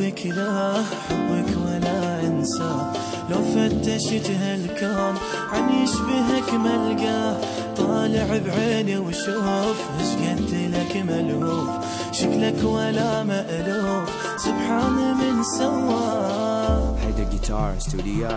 يهمك لا حبك ولا انساه، لو فتشت هالكون عن يشبهك ملقاه. طالع بعيني وشوف ايش قد لك ملهوف، شكلك ولا مألوف سبحان من سواه. هيدا جيتار استوديو.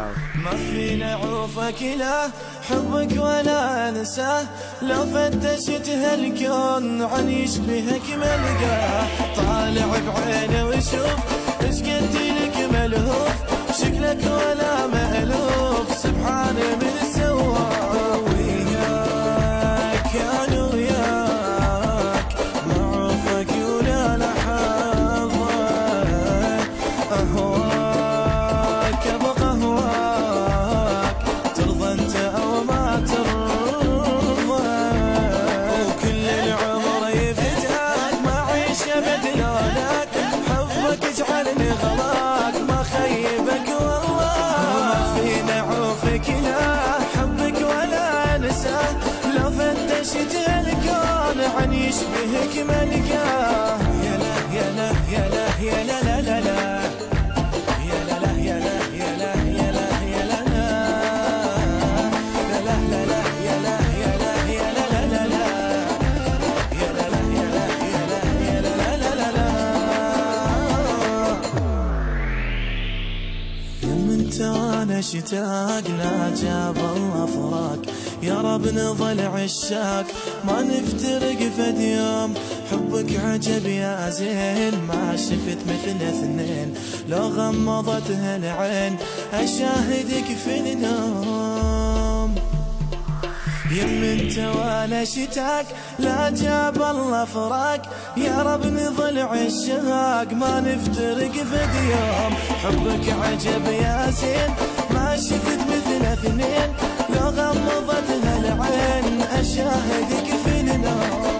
ما فينا عوفك لا حبك ولا انساه، لو فتشت هالكون عن يشبهك ملقاه. طالع بعيني وشوف ايش قد لك ملهوف، شكلك ولا مألوف سبحان من سواه. وياك انا وياك معروفك ولا لحظة، اهواك ابقى اهواك ترضى انت او ما ترضى. وكل العمر يفتاك ما عيش ابد لولاك، حبك اجعلني غلاك ما خيبك والله. ما فينا عوفك لا حبك ولا انساه، لو فتشت الكون عن يشبهك ملقاه. يا لا يا لا يا لا يا لا لا لا لا، يا لا لا يا لا يا لا يا لا يا لا لا، لا لا لا لا يا لا يا لا يا لا لا لا لا، يا لا لا يا لا يا لا يا لا لا لا لا. يم انت وانا اشتاق لا جاب الله فراق، يا رب نظل عشاق ما نفترق فد يوم. حبك عجب يا زين ما شفت مثل اثنين، لو غمضتها العين اشاهدك في النوم. يم انت وانا شتاق لا جاب الله فراق، يا رب نظل عشاق ما نفترق فد يوم. حبك عجب يا زين ما شفت مثل اثنين، لو غمضتها العين اشاهدك في النوم.